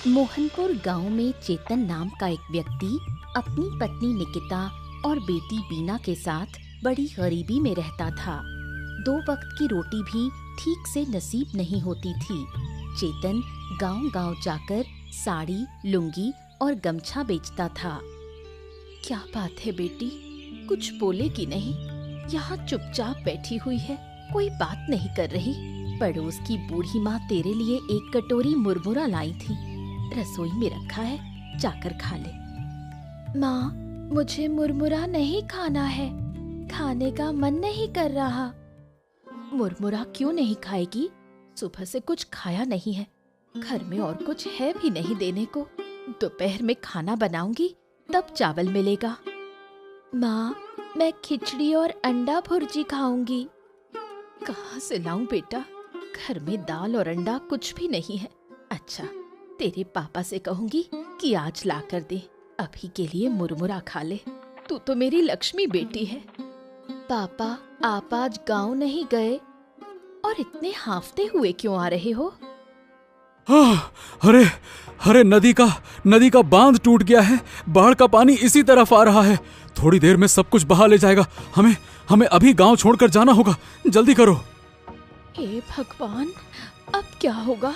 मोहनपुर गांव में चेतन नाम का एक व्यक्ति अपनी पत्नी निकिता और बेटी बीना के साथ बड़ी गरीबी में रहता था। 2 वक्त की रोटी भी ठीक से नसीब नहीं होती थी। चेतन गांव-गांव जाकर साड़ी, लुंगी और गमछा बेचता था। क्या बात है बेटी, कुछ बोलेगी नहीं? यहाँ चुपचाप बैठी हुई है, कोई बात नहीं कर रही। पड़ोस की बूढ़ी माँ तेरे लिए एक कटोरी मुरमुरा लाई थी, रसोई में रखा है, जाकर खा ले। माँ, मुझे मुरमुरा नहीं खाना है, खाने का मन नहीं कर रहा। मुरमुरा क्यों नहीं खाएगी? सुबह से कुछ खाया नहीं है, घर में और कुछ है भी नहीं देने को। दोपहर में खाना बनाऊंगी तब चावल मिलेगा। माँ, मैं खिचड़ी और अंडा भुर्जी खाऊंगी। कहाँ से लाऊं बेटा, घर में दाल और अंडा कुछ भी नहीं है। अच्छा, तेरे पापा से कहूंगी कि आज ला कर दे, अभी के लिए मुरमुरा खा ले। तू तो मेरी लक्ष्मी बेटी है। पापा, आप आज गांव नहीं गए और इतने हांफते हुए क्यों आ रहे हो? अरे नदी का बांध टूट गया है। बाढ़ का पानी इसी तरफ आ रहा है। थोड़ी देर में सब कुछ बहा ले जाएगा। हमें अभी गांव छोड़कर जाना होगा। जल्दी करो। हे भगवान, अब क्या होगा?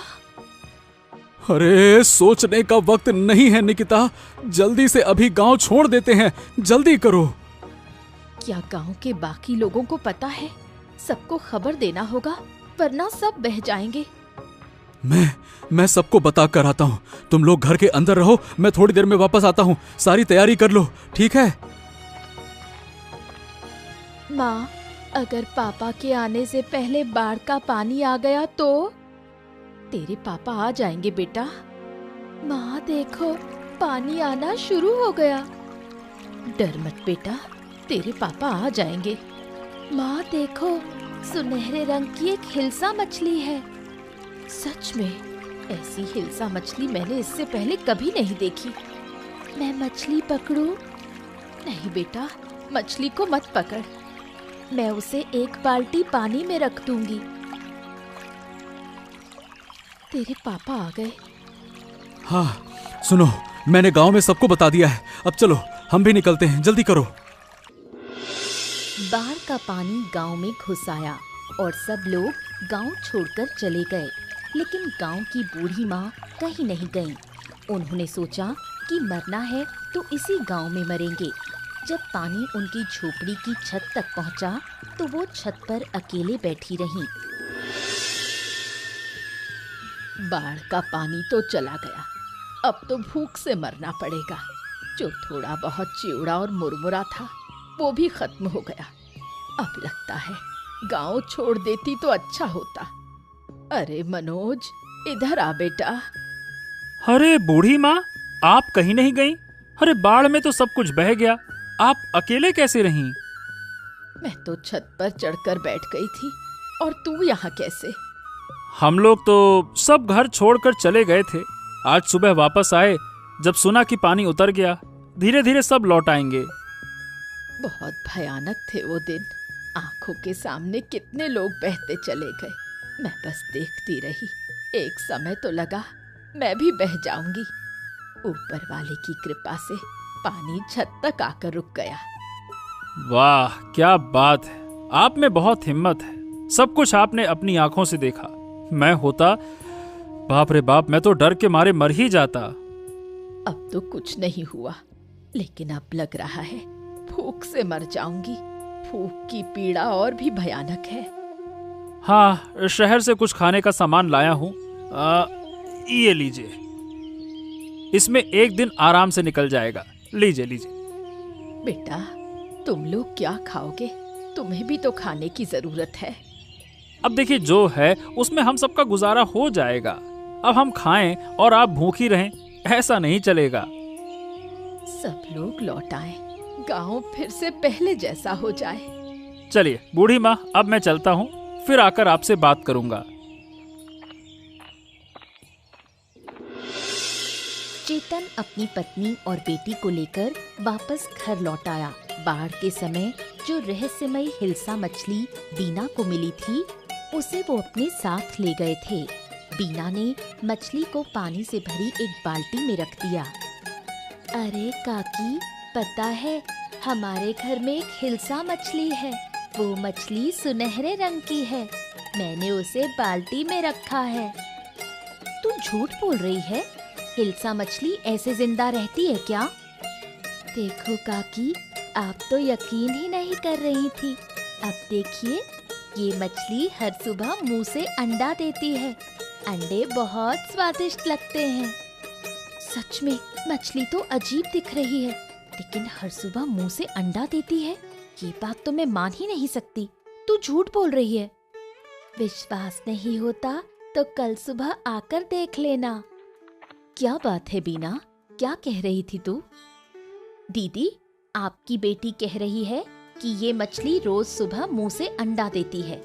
अरे सोचने का वक्त नहीं है निकिता, जल्दी से अभी गांव छोड़ देते हैं। जल्दी करो। क्या गांव के बाकी लोगों को पता है? सबको खबर देना होगा, वरना सब बह जाएंगे। मैं सबको बता कर आता हूँ। तुम लोग घर के अंदर रहो, मैं थोड़ी देर में वापस आता हूँ। सारी तैयारी कर लो, ठीक है? माँ, अगर पापा के आने से पहले बाढ़ का पानी आ गया तो? तेरे पापा आ जाएंगे बेटा। माँ देखो, पानी आना शुरू हो गया। डर मत बेटा, तेरे पापा आ जाएंगे। माँ देखो, सुनहरे रंग की एक हिल्सा मछली है। सच में, ऐसी हिल्सा मछली मैंने इससे पहले कभी नहीं देखी। मैं मछली पकड़ूं? नहीं बेटा, मछली को मत पकड़, मैं उसे एक बाल्टी पानी में रख दूंगी। तेरे पापा आ गए। हाँ सुनो, मैंने गांव में सबको बता दिया है। अब चलो, हम भी निकलते हैं, जल्दी करो। बाढ़ का पानी गांव में घुस आया और सब लोग गांव छोड़कर चले गए। लेकिन गांव की बूढ़ी माँ कहीं नहीं गईं। उन्होंने सोचा कि मरना है तो इसी गांव में मरेंगे। जब पानी उनकी झोपड़ी की छत तक पहुंचा तो वो छत पर अकेले बैठी रहीं। बाढ़ का पानी तो चला गया, अब तो भूख से मरना पड़ेगा। जो थोड़ा बहुत चिवड़ा और मुरमुरा था वो भी खत्म हो गया। अब लगता है गांव छोड़ देती तो अच्छा होता। अरे मनोज, इधर आ बेटा। अरे बूढ़ी माँ, आप कहीं नहीं गईं? अरे बाढ़ में तो सब कुछ बह गया, आप अकेले कैसे रहीं? मैं तो छत पर चढ़कर बैठ गई थी, और तू यहाँ कैसे? हम लोग तो सब घर छोड़कर चले गए थे। आज सुबह वापस आए, जब सुना कि पानी उतर गया। धीरे धीरे सब लौट आएंगे। बहुत भयानक थे वो दिन। आंखों के सामने कितने लोग बहते चले गए। मैं बस देखती रही। एक समय तो लगा मैं भी बह जाऊंगी। ऊपर वाले की कृपा से पानी छत तक आकर रुक गया। वाह, क्या बात है, आप में बहुत हिम्मत है। सब कुछ आपने अपनी आंखों से देखा। मैं होता, बाप रे बाप, मैं तो डर के मारे मर ही जाता। अब तो कुछ नहीं हुआ, लेकिन अब लग रहा है भूख से मर जाऊंगी। भूख की पीड़ा और भी भयानक है। हाँ, शहर से कुछ खाने का सामान लाया हूँ। ये लीजिए, इसमें एक दिन आराम से निकल जाएगा। लीजिए लीजिए। बेटा, तुम लोग क्या खाओगे? तुम्हें भी तो खाने की जरूरत है। अब देखिए, जो है उसमें हम सबका गुजारा हो जाएगा। अब हम खाएं और आप भूखी रहें, ऐसा नहीं चलेगा। सब लोग लौट आए, गांव फिर से पहले जैसा हो जाए। चलिए बूढ़ी माँ, अब मैं चलता हूँ, फिर आकर आपसे बात करूंगा। चेतन अपनी पत्नी और बेटी को लेकर वापस घर लौट आया। बाढ़ के समय जो रहस्यमयी हिल्सा मछली बीना को मिली थी, उसे वो अपने साथ ले गए थे। बीना ने मछली को पानी से भरी एक बाल्टी में रख दिया। अरे काकी, पता है हमारे घर में एक हिल्सा मछली है। वो मछली सुनहरे रंग की है। मैंने उसे बाल्टी में रखा है। तू झूठ बोल रही है? हिल्सा मछली ऐसे जिंदा रहती है क्या? देखो काकी, आप तो यकीन ही नहीं कर रही थी। अब देखिए, ये मछली हर सुबह मुंह से अंडा देती है। अंडे बहुत स्वादिष्ट लगते हैं। सच में मछली तो अजीब दिख रही है, लेकिन हर सुबह मुंह से अंडा देती है। ये बात तो मैं मान ही नहीं सकती। तू झूठ बोल रही है। विश्वास नहीं होता तो कल सुबह आकर देख लेना। क्या बात है बीना, क्या कह रही थी तू? दीदी, आपकी बेटी कह रही है कि ये मछली रोज सुबह मुंह से अंडा देती है।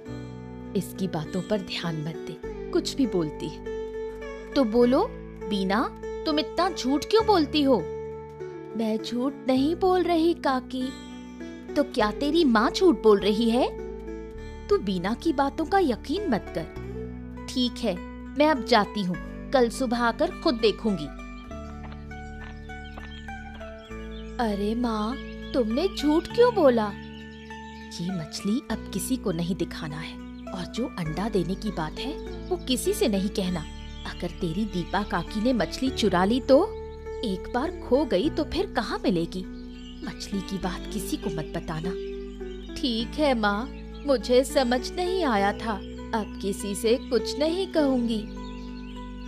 इसकी बातों पर ध्यान मत दे, कुछ भी बोलती है। तो बोलो बीना, तुम इतना झूठ क्यों बोलती हो? मैं झूठ नहीं बोल रही काकी। तो क्या तेरी माँ झूठ बोल रही है? तू बीना की बातों का यकीन मत कर। ठीक है, मैं अब जाती हूँ। कल सुबह आकर खुद देखूंगी। अरे माँ, तुमने झूठ क्यों बोला? ये मछली अब किसी को नहीं दिखाना है, और जो अंडा देने की बात है वो किसी से नहीं कहना। अगर तेरी दीपा काकी ने मछली चुरा ली तो? एक बार खो गई तो फिर कहाँ मिलेगी? मछली की बात किसी को मत बताना। ठीक है माँ, मुझे समझ नहीं आया था। अब किसी से कुछ नहीं कहूँगी।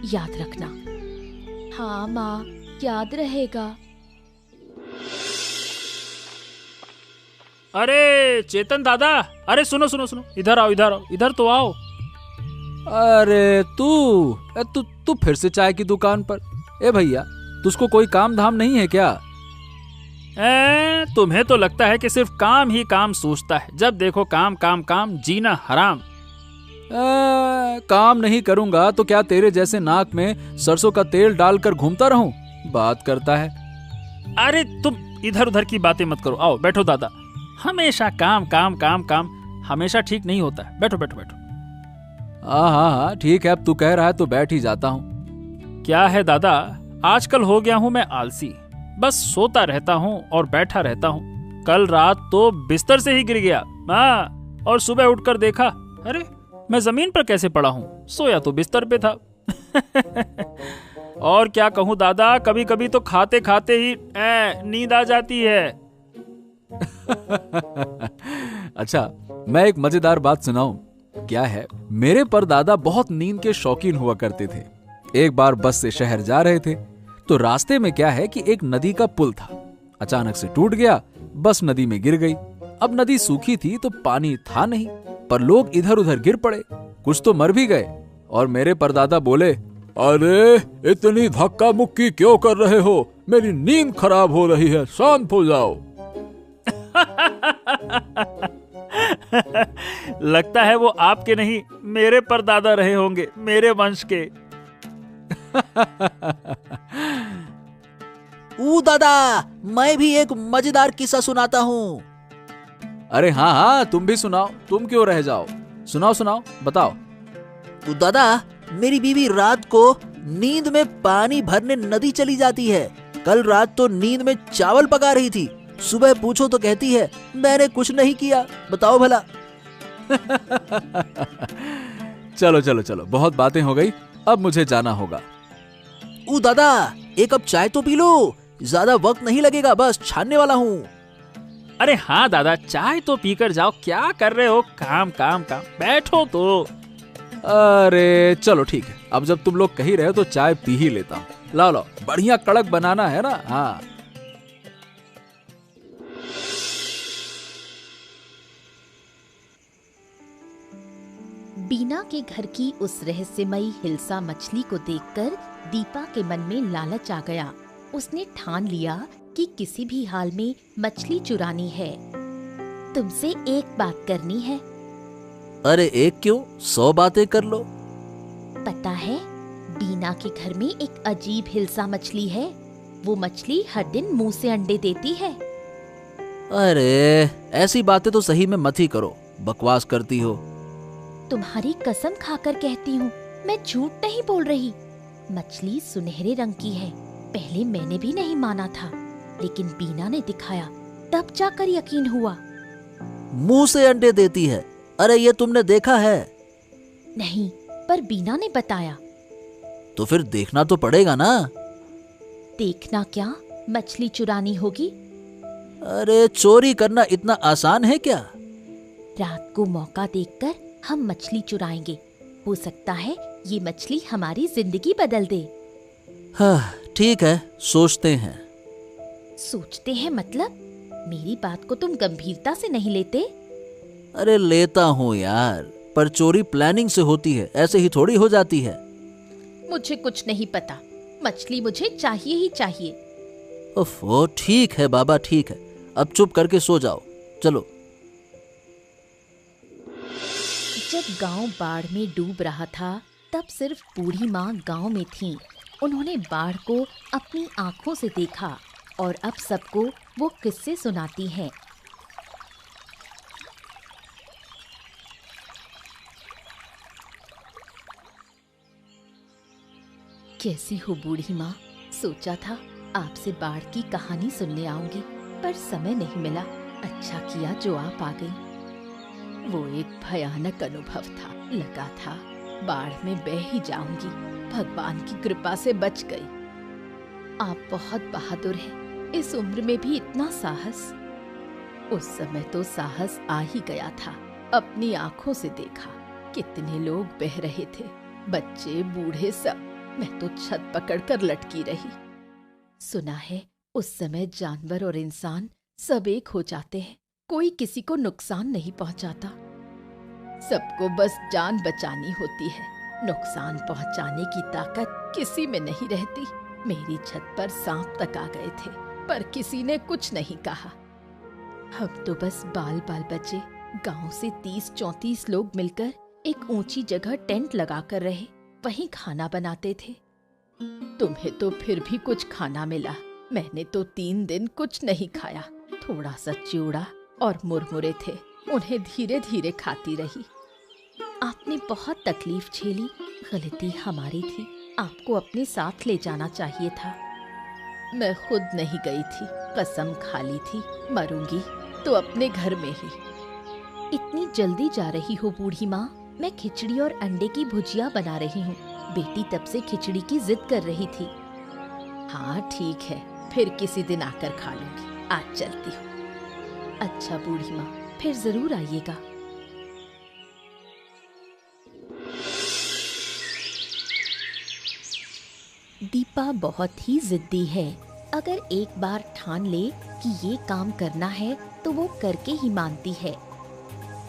याद रखना। हाँ माँ, याद रहेगा। अरे चेतन दादा, अरे सुनो सुनो सुनो, इधर आओ इधर आओ, इधर तो आओ। अरे तू फिर से चाय की दुकान पर? ए भैया, तुझको कोई काम धाम नहीं है क्या? तुम्हें तो लगता है कि सिर्फ काम ही काम सोचता है। जब देखो काम काम काम, जीना हराम। काम नहीं करूंगा तो क्या तेरे जैसे नाक में सरसों का तेल डालकर घूमता रहूं? बात करता है। अरे तुम इधर उधर की बातें मत करो। आओ बैठो दादा। हमेशा काम काम काम काम हमेशा ठीक नहीं होता है। बैठो बैठो बैठो। हाँ, ठीक है, अब तू कह रहा है तो बैठ ही जाता हूँ। क्या है दादा, आजकल हो गया हूँ मैं आलसी। बस सोता रहता हूँ और बैठा रहता हूँ। कल रात तो बिस्तर से ही गिर गया। हाँ, और सुबह उठकर देखा, अरे मैं जमीन पर कैसे पड़ा हूँ? सोया तो बिस्तर पे था। और क्या कहूँ दादा, कभी कभी तो खाते खाते ही नींद आ जाती है। अच्छा, मैं एक मजेदार बात सुनाऊं? क्या है, मेरे परदादा बहुत नींद के शौकीन हुआ करते थे। एक बार बस से शहर जा रहे थे तो रास्ते में क्या है कि एक नदी का पुल था। अचानक से टूट गया, बस नदी में गिर गई। अब नदी सूखी थी तो पानी था नहीं, पर लोग इधर उधर गिर पड़े, कुछ तो मर भी गए। और मेरे परदादा बोले, अरे इतनी धक्का मुक्की क्यों कर रहे हो? मेरी नींद खराब हो रही है, शांत हो जाओ। लगता है वो आपके नहीं, मेरे परदादा रहे होंगे, मेरे वंश के। दादा, मैं भी एक मजेदार किस्सा सुनाता हूँ। अरे हाँ, तुम भी सुनाओ, तुम क्यों रह जाओ? सुनाओ सुनाओ, बताओ। दादा, मेरी बीवी रात को नींद में पानी भरने नदी चली जाती है। कल रात तो नींद में चावल पका रही थी। सुबह पूछो तो कहती है मैंने कुछ नहीं किया। बताओ भला। चलो चलो चलो, बहुत बातें हो गई, अब मुझे जाना होगा। दादा, एक कप चाय तो पी लो, ज्यादा वक्त नहीं लगेगा, बस छानने वाला हूँ। अरे हाँ दादा, चाय तो पीकर जाओ। क्या कर रहे हो? काम काम काम, बैठो तो। अरे चलो ठीक है, अब जब तुम लोग कह रहे हो तो चाय पी ही लेता हूँ। लाओ लाओ, बढ़िया कड़क बनाना है ना। हाँ। बीना के घर की उस रहस्यमयी हिल्सा मछली को देखकर दीपा के मन में लालच आ गया। उसने ठान लिया कि किसी भी हाल में मछली चुरानी है। तुमसे एक बात करनी है। अरे एक क्यों, 100 बातें कर लो। पता है, बीना के घर में एक अजीब हिल्सा मछली है। वो मछली हर दिन मुंह से अंडे देती है। अरे ऐसी बातें तो सही में मत ही करो, बकवास करती हो। तुम्हारी कसम खाकर कहती हूँ, मैं झूठ नहीं बोल रही। मछली सुनहरे रंग की है। पहले मैंने भी नहीं माना था, लेकिन बीना ने दिखाया, तब जाकर यकीन हुआ। मुंह से अंडे देती है। अरे ये तुमने देखा है? नहीं, पर बीना ने बताया। तो फिर देखना तो पड़ेगा ना। देखना क्या, मछली चुरानी होगी। अरे चोरी करना इतना आसान है क्या? रात को मौका देखकर हम मछली चुराएंगे। हो सकता है ये मछली हमारी जिंदगी बदल दे। हाँ ठीक है, सोचते हैं। सोचते हैं मतलब? मेरी बात को तुम गंभीरता से नहीं लेते? अरे लेता हूँ यार, पर चोरी प्लानिंग से होती है, ऐसे ही थोड़ी हो जाती है। मुझे कुछ नहीं पता, मछली मुझे चाहिए ही चाहिए। ओफो, ठीक है बाबा, ठीक है, अब चुप करके सो जाओ। चलो। जब गांव बाढ़ में डूब रहा था, तब सिर्फ बूढ़ी माँ गांव में थीं। उन्होंने बाढ़ को अपनी आंखों से देखा और अब सबको वो किस्से सुनाती हैं। कैसी हो बूढ़ी माँ? सोचा था आपसे बाढ़ की कहानी सुनने आऊंगी, पर समय नहीं मिला। अच्छा किया जो आप आ गई। वो एक भयानक अनुभव था। लगा था बाढ़ में बह ही जाऊंगी, भगवान की कृपा से बच गई। आप बहुत बहादुर हैं, इस उम्र में भी इतना साहस। उस समय तो साहस आ ही गया था। अपनी आंखों से देखा कितने लोग बह रहे थे, बच्चे बूढ़े सब। मैं तो छत पकड़कर लटकी रही। सुना है उस समय जानवर और इंसान सब एक हो जाते हैं, कोई किसी को नुकसान नहीं पहुंचाता। सबको बस जान बचानी होती है, नुकसान पहुंचाने की ताकत किसी में नहीं रहती। मेरी छत पर सांप तक आ गए थे, पर किसी ने कुछ नहीं कहा। हम तो बस बाल बाल बचे। गांव से 30-34 लोग मिलकर एक ऊंची जगह टेंट लगाकर रहे, वहीं खाना बनाते थे। तुम्हें तो फिर भी कुछ खाना मिला, मैंने तो 3 दिन कुछ नहीं खाया। थोड़ा सा चिवड़ा और मुरमुरे थे, उन्हें धीरे धीरे खाती रही। आपने बहुत तकलीफ झेली, गलती हमारी थी। आपको अपने साथ ले जाना चाहिए था। मैं खुद नहीं गई थी, कसम खा ली थी, मरूंगी तो अपने घर में ही। इतनी जल्दी जा रही हो बूढ़ी माँ? मैं खिचड़ी और अंडे की भुजिया बना रही हूँ। बेटी तब से खिचड़ी की जिद कर रही थी। हाँ ठीक है, फिर किसी दिन आकर खा लूंगी। आज चलती हूँ। अच्छा बूढ़ी माँ, फिर जरूर आइएगा। दीपा बहुत ही जिद्दी है। अगर एक बार ठान ले कि ये काम करना है तो वो करके ही मानती है।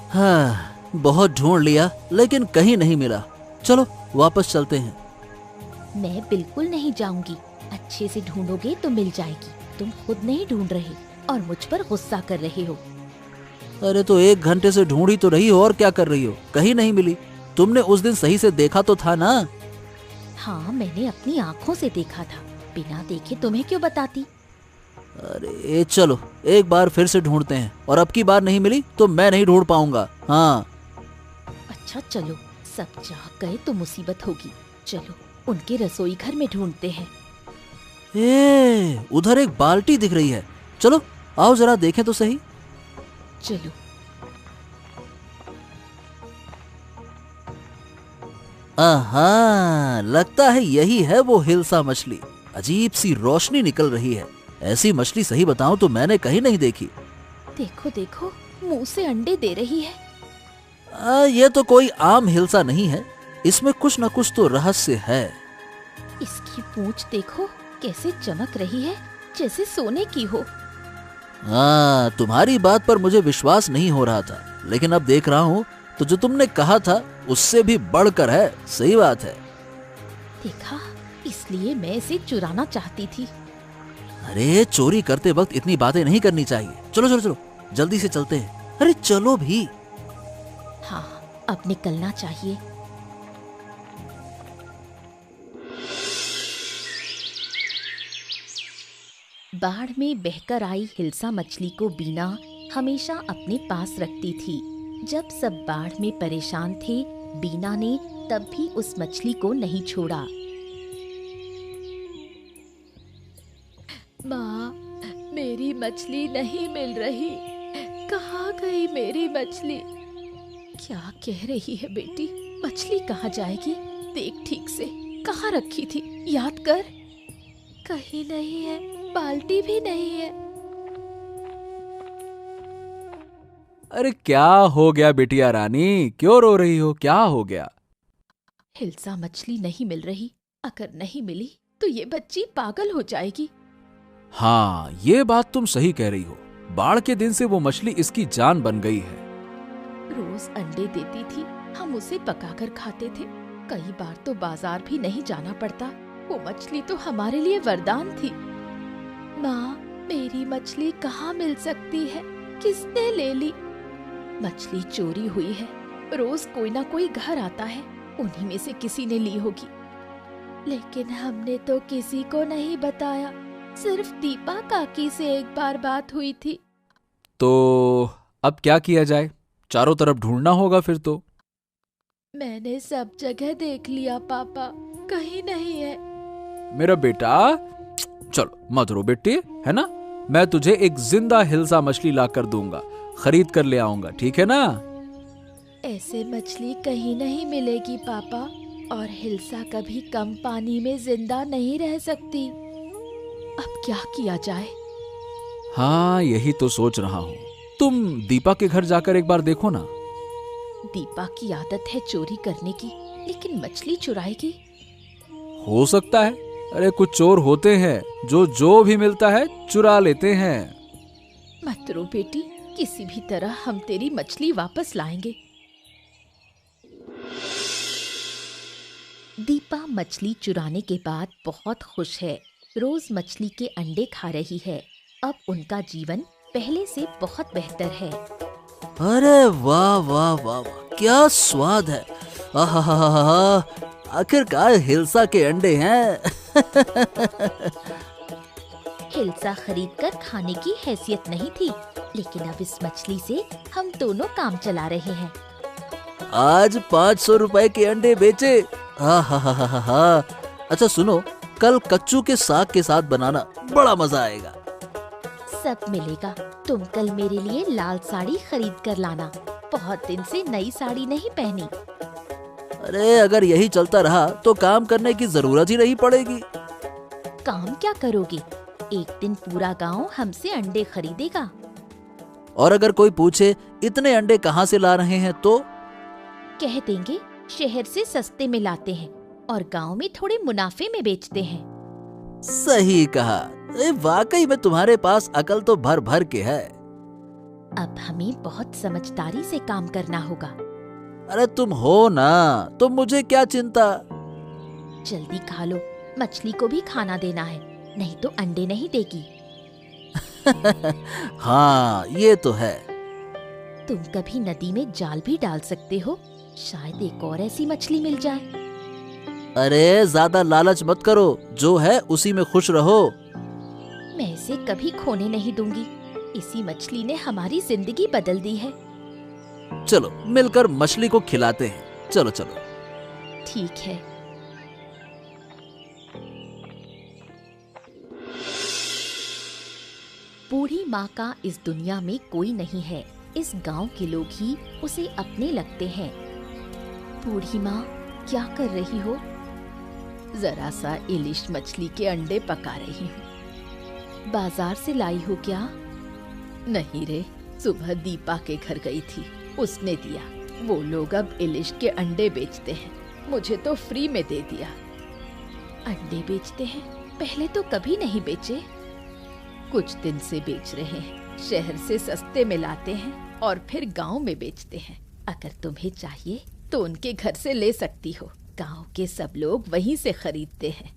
हाँ, बहुत ढूंढ लिया लेकिन कहीं नहीं मिला। चलो वापस चलते हैं। मैं बिल्कुल नहीं जाऊंगी। अच्छे से ढूंढोगे तो मिल जाएगी। तुम खुद नहीं ढूंढ रहे और मुझ पर गुस्सा कर रहे हो। अरे तो 1 घंटे से ढूंढी तो रही हो, और क्या कर रही हो? कहीं नहीं मिली। तुमने उस दिन सही से देखा तो था ना? हाँ, मैंने अपनी आँखों से देखा था। बिना देखे तुम्हें क्यों बताती? अरे चलो एक बार फिर से ढूंढते हैं, और अब की बार नहीं मिली तो मैं नहीं ढूंढ पाऊंगा। हाँ अच्छा चलो, सब जाग गए तो मुसीबत होगी। चलो उनके रसोई घर में ढूंढते हैं। उधर एक बाल्टी दिख रही है। चलो आओ जरा देखें तो सही। चलो। आहा, लगता है यही है वो हिल्सा मछली। अजीब सी रोशनी निकल रही है। ऐसी मछली सही बताऊं तो मैंने कहीं नहीं देखी। देखो देखो, मुंह से अंडे दे रही है। ये तो कोई आम हिल्सा नहीं है, इसमें कुछ न कुछ तो रहस्य है। इसकी पूंछ देखो कैसे चमक रही है, जैसे सोने की हो। तुम्हारी बात पर मुझे विश्वास नहीं हो रहा था, लेकिन अब देख रहा हूँ तो जो तुमने कहा था उससे भी बढ़कर है। सही बात है। देखा, इसलिए मैं इसे चुराना चाहती थी। अरे चोरी करते वक्त इतनी बातें नहीं करनी चाहिए। चलो चलो चलो, जल्दी से चलते हैं। अरे चलो भी। हाँ, अब निकलना चाहिए। बाढ़ में बहकर आई हिल्सा मछली को बीना हमेशा अपने पास रखती थी। जब सब बाढ़ में परेशान थे बीना ने तब भी उस मछली को नहीं छोड़ा। माँ, मेरी मछली नहीं मिल रही। कहाँ गई मेरी मछली? क्या कह रही है बेटी? मछली कहाँ जाएगी? देख ठीक से, कहाँ रखी थी? याद कर। कहीं नहीं है, बाल्टी भी नहीं है। अरे क्या हो गया बिटिया रानी, क्यों रो रही हो? क्या हो गया? हिल्सा मछली नहीं मिल रही। अगर नहीं मिली तो ये बच्ची पागल हो जाएगी। हाँ, ये बात तुम सही कह रही हो। बाढ़ के दिन से वो मछली इसकी जान बन गई है। रोज अंडे देती थी, हम उसे पकाकर खाते थे। कई बार तो बाजार भी नहीं जाना पड़ता। वो मछली तो हमारे लिए वरदान थी। माँ, मेरी मछली कहाँ मिल सकती है? किसने ले ली? मछली चोरी हुई है। रोज कोई ना कोई घर आता है, उन्हीं में से किसी ने ली होगी। लेकिन हमने तो किसी को नहीं बताया। सिर्फ दीपा काकी से एक बार बात हुई थी। तो अब क्या किया जाए? चारों तरफ ढूंढना होगा फिर तो। मैंने सब जगह देख लिया पापा, कहीं नहीं है। मेरा बेटा, चलो मत रो बेटी, है ना? मैं तुझे एक जिंदा हिल्सा मछली ला कर दूंगा, खरीद कर ले आऊंगा, ठीक है ना? ऐसे मछली कहीं नहीं मिलेगी पापा, और हिल्सा कभी कम पानी में जिंदा नहीं रह सकती। अब क्या किया जाए? हाँ, यही तो सोच रहा हूँ। तुम दीपा के घर जाकर एक बार देखो ना। दीपा की आदत है चोरी करने की, लेकिन मछली चुराएगी? हो सकता है। अरे कुछ चोर होते हैं जो भी मिलता है चुरा लेते हैं। मत रो बेटी, किसी भी तरह हम तेरी मछली वापस लाएंगे। दीपा मछली चुराने के बाद बहुत खुश है। रोज मछली के अंडे खा रही है। अब उनका जीवन पहले से बहुत बेहतर है। अरे वाह वाह वाह वाह, क्या स्वाद है। आहा, आखिरकार हिल्सा के अंडे हैं। हिल्सा खरीदकर खाने की हैसियत नहीं थी, लेकिन अब इस मछली से हम दोनों काम चला रहे हैं। आज 500 रुपए के अंडे बेचे। हा। अच्छा सुनो, कल कच्चू के साग के साथ बनाना, बड़ा मजा आएगा। सब मिलेगा। तुम कल मेरे लिए लाल साड़ी खरीद कर लाना। बहुत दिन से नई साड़ी नहीं पहनी। अरे अगर यही चलता रहा तो काम करने की जरूरत ही नहीं पड़ेगी। काम क्या करोगे? एक दिन पूरा गांव हमसे अंडे खरीदेगा। और अगर कोई पूछे इतने अंडे कहाँ से ला रहे हैं तो कह देंगे शहर से सस्ते में लाते हैं और गांव में थोड़े मुनाफे में बेचते हैं। सही कहा। वाकई में तुम्हारे पास अकल तो भर भर के है। अब हमें बहुत समझदारी से काम करना होगा। अरे तुम हो ना, तो मुझे क्या चिंता। जल्दी खा लो, मछली को भी खाना देना है, नहीं तो अंडे नहीं देगी। हाँ ये तो है। तुम कभी नदी में जाल भी डाल सकते हो, शायद एक और ऐसी मछली मिल जाए। अरे ज्यादा लालच मत करो, जो है उसी में खुश रहो। मैं इसे कभी खोने नहीं दूंगी। इसी मछली ने हमारी जिंदगी बदल दी है। चलो मिलकर मछली को खिलाते हैं। चलो चलो। ठीक है। बूढ़ी माँ का इस दुनिया में कोई नहीं है। इस गांव के लोग ही उसे अपने लगते हैं। बूढ़ी माँ, क्या कर रही हो? जरा सा इलिश मछली के अंडे पका रही हूँ। बाजार से लाई हो क्या? नहीं रे, सुबह दीपा के घर गई थी, उसने दिया। वो लोग अब इलिश के अंडे बेचते हैं, मुझे तो फ्री में दे दिया। अंडे बेचते हैं? पहले तो कभी नहीं बेचे। कुछ दिन से बेच रहे हैं। शहर से सस्ते में लाते हैं और फिर गांव में बेचते हैं। अगर तुम्हें चाहिए तो उनके घर से ले सकती हो। गांव के सब लोग वहीं से खरीदते हैं।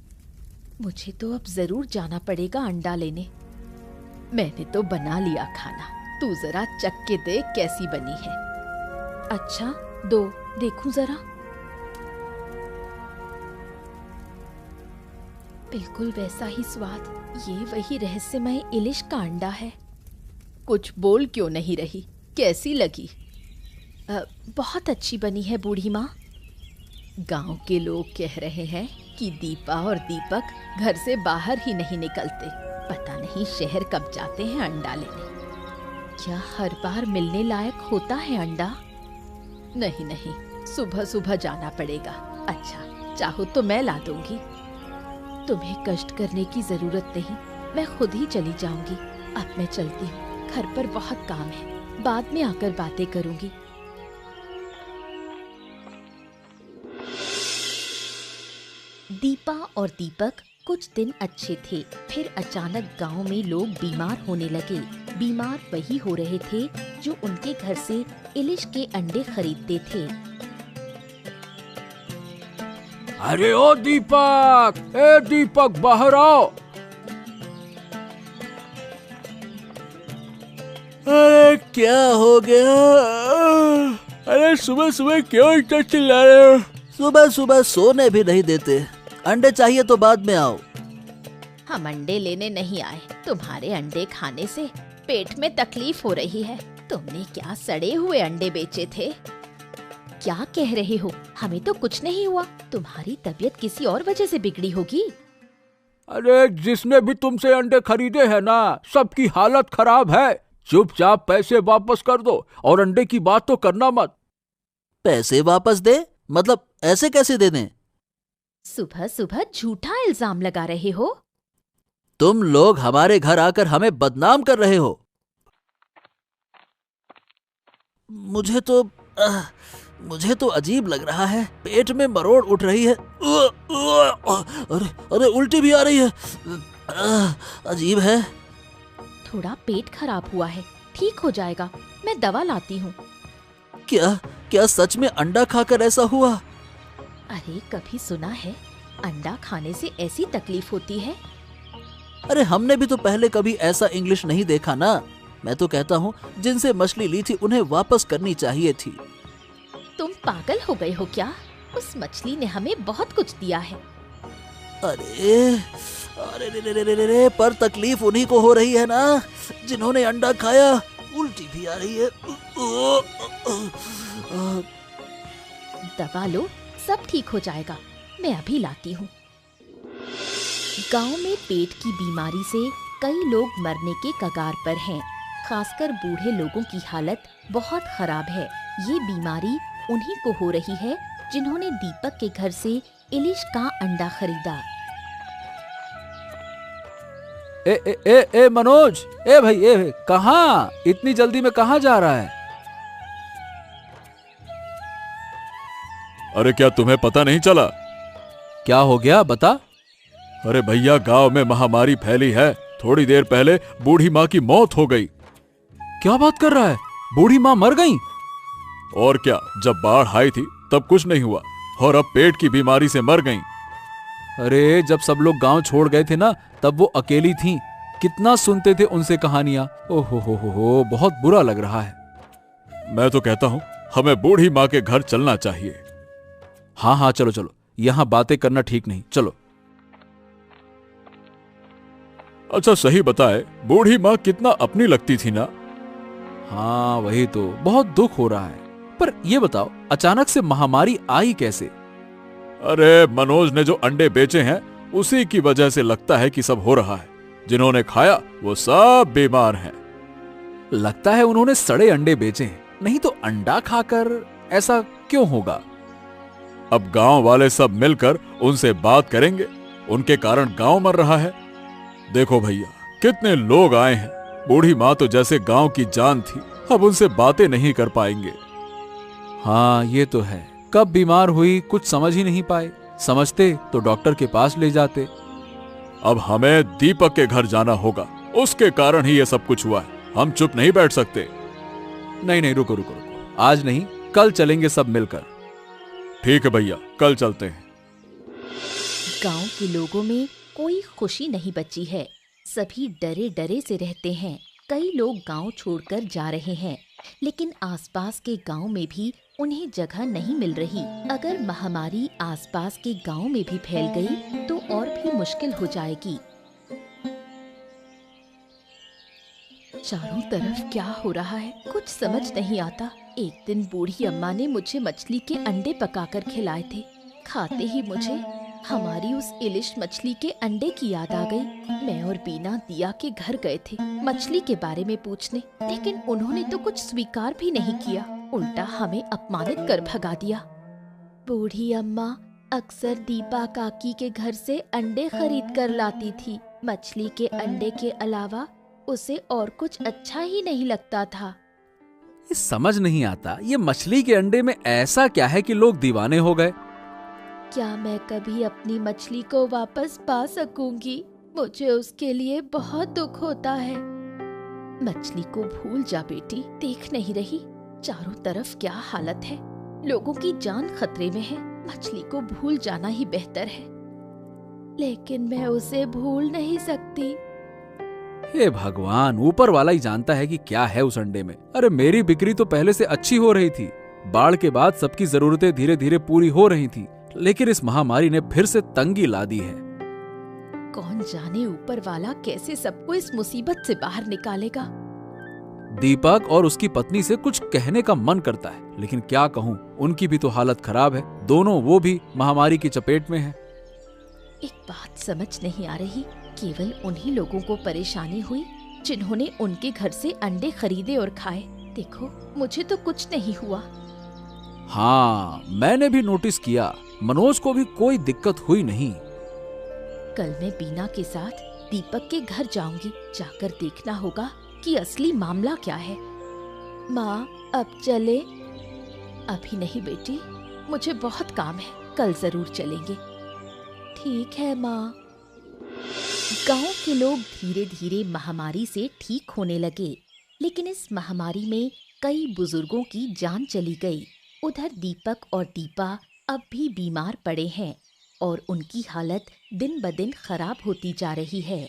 मुझे तो अब जरूर जाना पड़ेगा अंडा लेने। मैंने तो बना लिया खाना, तू जरा चख के देख कैसी बनी है। अच्छा, दो देखूं जरा। बिल्कुल वैसा ही स्वाद। ये वही रहस्यमय इलिश का अंडा है। कुछ बोल क्यों नहीं रही? कैसी लगी? बहुत अच्छी बनी है बूढ़ी माँ। गांव के लोग कह रहे हैं कि दीपा और दीपक घर से बाहर ही नहीं निकलते। पता नहीं शहर कब जाते हैं अंडा लेने। क्या हर बार मिलने लायक होता है अंडा? नहीं नहीं, सुबह सुबह जाना पड़ेगा। अच्छा, चाहो तो मैं ला दूंगी। तुम्हें कष्ट करने की जरूरत नहीं, मैं खुद ही चली जाऊंगी। अब मैं चलती हूँ, घर पर बहुत काम है, बाद में आकर बातें करूंगी। दीपा और दीपक कुछ दिन अच्छे थे, फिर अचानक गांव में लोग बीमार होने लगे। बीमार वही हो रहे थे जो उनके घर से इलिश के अंडे खरीदते थे। अरे ओ दीपक, ए दीपक बाहर आओ। अरे क्या हो गया? अरे सुबह सुबह क्यों इतना चिल्ला रहे हो? सुबह सुबह सोने भी नहीं देते। अंडे चाहिए तो बाद में आओ। हम अंडे लेने नहीं आए, तुम्हारे अंडे खाने से पेट में तकलीफ हो रही है। तुमने क्या सड़े हुए अंडे बेचे थे? क्या कह रहे हो? हमें तो कुछ नहीं हुआ। तुम्हारी तबीयत किसी और वजह से बिगड़ी होगी। अरे जिसने भी तुमसे अंडे खरीदे हैं ना, सबकी हालत खराब है। चुपचाप पैसे वापस कर दो और अंडे की बात तो करना मत। पैसे वापस दे? मतलब ऐसे कैसे दे दें? सुबह सुबह झूठा इल्जाम लगा रहे हो। तुम लोग हमारे घर आकर हमें बदनाम कर रहे हो। मुझे तो अजीब लग रहा है। पेट में मरोड़ उठ रही है। अरे उल्टी भी आ रही है। अजीब है। थोड़ा पेट खराब हुआ है, ठीक हो जाएगा। मैं दवा लाती हूँ। क्या सच में अंडा खाकर ऐसा हुआ? अरे कभी सुना है अंडा खाने से ऐसी तकलीफ होती है? अरे हमने भी तो पहले कभी ऐसा इंग्लिश नहीं देखा ना। मैं तो कहता हूँ जिनसे मछली ली थी उन्हें वापस करनी चाहिए थी। तुम पागल हो गए हो क्या? उस मछली ने हमें बहुत कुछ दिया है। अरे रे, पर तकलीफ उन्हीं को हो रही है ना जिन्होंने अंडा खाया। उल्टी भी आ रही है। दवा लो, सब ठीक हो जाएगा। मैं अभी लाती हूँ। गांव में पेट की बीमारी से कई लोग मरने के कगार पर हैं। खासकर बूढ़े लोगों की हालत बहुत खराब है। ये बीमारी उन्हीं को हो रही है जिन्होंने दीपक के घर से इलिश का अंडा खरीदा। ए मनोज, ए भाई, कहाँ? इतनी जल्दी में कहाँ जा रहा है? अरे क्या तुम्हें पता नहीं चला? क्या हो गया, बता। अरे भैया, गांव में महामारी फैली है। थोड़ी देर पहले बूढ़ी माँ की मौत हो गई। क्या बात कर रहा है? बूढ़ी माँ मर गई? और क्या, जब बाढ़ आई थी तब कुछ नहीं हुआ और अब पेट की बीमारी से मर गईं। अरे जब सब लोग गांव छोड़ गए थे ना, तब वो अकेली थीं। कितना सुनते थे उनसे कहानियां। ओहो हो, बहुत बुरा लग रहा है। मैं तो कहता हूँ हमें बूढ़ी माँ के घर चलना चाहिए। हाँ चलो, यहाँ बातें करना ठीक नहीं, चलो। अच्छा सही बताए, बूढ़ी माँ कितना अपनी लगती थी ना। हाँ वही तो, बहुत दुख हो रहा है। पर ये बताओ, अचानक से महामारी आई कैसे? अरे मनोज ने जो अंडे बेचे हैं उसी की वजह से लगता है कि सब हो रहा है। जिन्होंने खाया वो सब बीमार हैं। लगता है उन्होंने सड़े अंडे बेचे हैं, नहीं तो अंडा खाकर ऐसा क्यों होगा? अब गांव वाले सब मिलकर उनसे बात करेंगे। उनके कारण गांव मर रहा है। देखो भैया, कितने लोग आए हैं। बूढ़ी माँ तो जैसे गांव की जान थी, अब उनसे बातें नहीं कर पाएंगे। हाँ ये तो है। कब बीमार हुई कुछ समझ ही नहीं पाए। समझते तो डॉक्टर के पास ले जाते। अब हमें दीपक के घर जाना होगा। उसके कारण ही ये सब कुछ हुआ है। हम चुप नहीं बैठ सकते। नहीं, रुको। आज नहीं, कल चलेंगे सब मिलकर। ठीक है भैया, कल चलते हैं। गांव के लोगों में कोई खुशी नहीं बची है। सभी डरे डरे से रहते हैं। कई लोग गांव छोड़कर जा रहे हैं, लेकिन आसपास के गांव में भी उन्हें जगह नहीं मिल रही। अगर महामारी आसपास के गांव में भी फैल गई तो और भी मुश्किल हो जाएगी। चारों तरफ क्या हो रहा है, कुछ समझ नहीं आता। एक दिन बूढ़ी अम्मा ने मुझे मछली के अंडे पकाकर खिलाए थे। खाते ही मुझे हमारी उस इलिश मछली के अंडे की याद आ गई। मैं और बीना दिया के घर गए थे मछली के बारे में पूछने, लेकिन उन्होंने तो कुछ स्वीकार भी नहीं किया, उल्टा हमें अपमानित कर भगा दिया। बूढ़ी अम्मा अक्सर दीपा काकी के घर से अंडे खरीद कर लाती थी। मछली के अंडे के अलावा उसे और कुछ अच्छा ही नहीं लगता था। ये समझ नहीं आता, ये मछली के अंडे में ऐसा क्या है कि लोग दीवाने हो गए? क्या मैं कभी अपनी मछली को वापस पा सकूंगी? मुझे उसके लिए बहुत दुख होता है। मछली को भूल जा बेटी, देख नहीं रही चारों तरफ क्या हालत है। लोगों की जान खतरे में है। मछली को भूल जाना ही बेहतर है। लेकिन मैं उसे भूल नहीं सकती। हे भगवान, ऊपर वाला ही जानता है कि क्या है उस अंडे में। अरे मेरी बिक्री तो पहले से अच्छी हो रही थी, बाढ़ के बाद सबकी जरूरतें धीरे धीरे पूरी हो रही थी, लेकिन इस महामारी ने फिर से तंगी ला दी है। कौन जाने ऊपर वाला कैसे सबको इस मुसीबत से बाहर निकालेगा। दीपक और उसकी पत्नी से कुछ कहने का मन करता है, लेकिन क्या कहूँ, उनकी भी तो हालत खराब है। दोनों वो भी महामारी की चपेट में है। एक बात समझ नहीं आ रही, केवल उन्हीं लोगों को परेशानी हुई जिन्होंने उनके घर से अंडे खरीदे और खाए। देखो मुझे तो कुछ नहीं हुआ। हाँ, मैंने भी नोटिस किया, मनोज को भी कोई दिक्कत हुई नहीं। कल मैं बीना के साथ दीपक के घर जाऊंगी। जाकर देखना होगा कि असली मामला क्या है। माँ अब चले? अभी नहीं बेटी, मुझे बहुत काम है, कल जरूर चलेंगे। ठीक है माँ। गांव के लोग धीरे धीरे महामारी से ठीक होने लगे, लेकिन इस महामारी में कई बुजुर्गों की जान चली गई। उधर दीपक और दीपा अब भी बीमार पड़े हैं और उनकी हालत दिन ब दिन खराब होती जा रही है।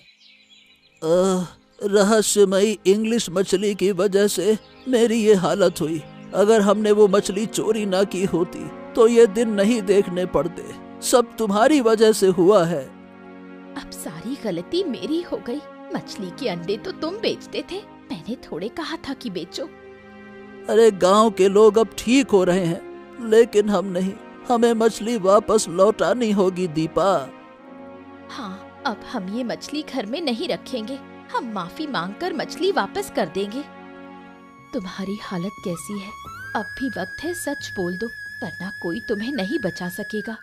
रहस्यमयी इंग्लिश मछली की वजह से मेरी ये हालत हुई। अगर हमने वो मछली चोरी ना की होती तो ये दिन नहीं देखने पड़ते। सब तुम्हारी वजह से हुआ है। अब सारी गलती मेरी हो गई। मछली के अंडे तो तुम बेचते थे, मैंने थोड़े कहा था कि बेचो। अरे गांव के लोग अब ठीक हो रहे हैं, लेकिन हम नहीं। हमें मछली वापस लौटानी होगी दीपा। हाँ, अब हम ये मछली घर में नहीं रखेंगे। हम माफी मांगकर मछली वापस कर देंगे। तुम्हारी हालत कैसी है? अब भी वक्त है, सच बोल दो, वरना कोई तुम्हें नहीं बचा सकेगा।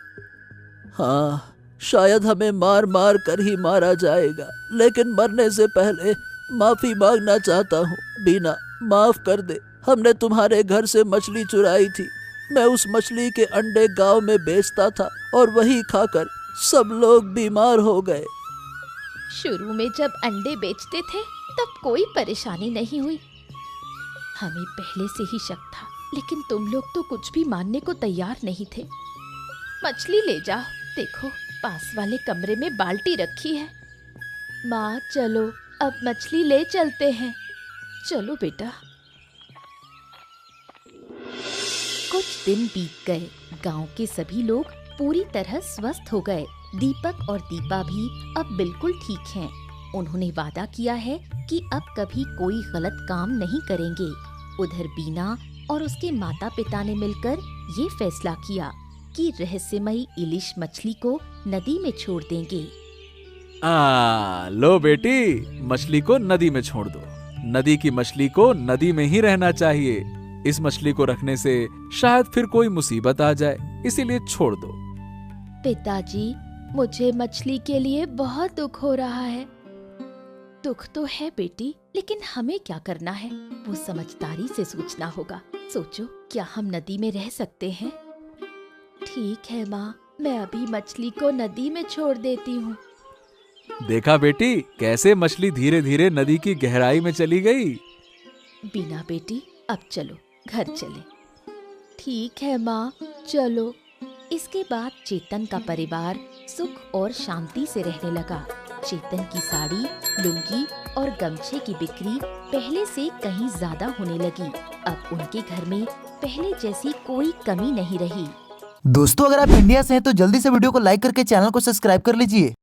हाँ, शायद हमें मार मार कर ही मारा जाएगा, लेकिन मरने से पहले माफी मांगना चाहता हूँ। बीना, माफ कर दे। हमने तुम्हारे घर से मछली चुराई थी। मैं उस मछली के अंडे गांव में बेचता था और वही खाकर सब लोग बीमार हो गए। शुरू में जब अंडे बेचते थे तब कोई परेशानी नहीं हुई। हमें पहले से ही शक था, लेकिन तुम लोग तो कुछ भी मानने को तैयार नहीं थे। मछली ले जाओ, देखो पास वाले कमरे में बाल्टी रखी है। माँ चलो, अब मछली ले चलते हैं। चलो बेटा। कुछ दिन बीत गए। गांव के सभी लोग पूरी तरह स्वस्थ हो गए। दीपक और दीपा भी अब बिल्कुल ठीक हैं। उन्होंने वादा किया है कि अब कभी कोई गलत काम नहीं करेंगे। उधर बीना और उसके माता पिता ने मिलकर ये फैसला किया कि रहस्यमयी इलिश मछली को नदी में छोड़ देंगे। लो बेटी, मछली को नदी में छोड़ दो। नदी की मछली को नदी में ही रहना चाहिए। इस मछली को रखने से शायद फिर कोई मुसीबत आ जाए, इसीलिए छोड़ दो। पिताजी, मुझे मछली के लिए बहुत दुख हो रहा है। दुख तो है बेटी, लेकिन हमें क्या करना है, वो समझदारी से सोचना होगा। सोचो, क्या हम नदी में रह सकते हैं? ठीक है माँ, मैं अभी मछली को नदी में छोड़ देती हूँ। देखा बेटी, कैसे मछली धीरे धीरे नदी की गहराई में चली गई। बीना बेटी, अब चलो घर चले। ठीक है माँ, चलो। इसके बाद चेतन का परिवार सुख और शांति से रहने लगा। चेतन की साड़ी, लुंगी और गमछे की बिक्री पहले से कहीं ज्यादा होने लगी। अब उनके घर में पहले जैसी कोई कमी नहीं रही। दोस्तों, अगर आप इंडिया से हैं तो जल्दी से वीडियो को लाइक करके चैनल को सब्सक्राइब कर लीजिए।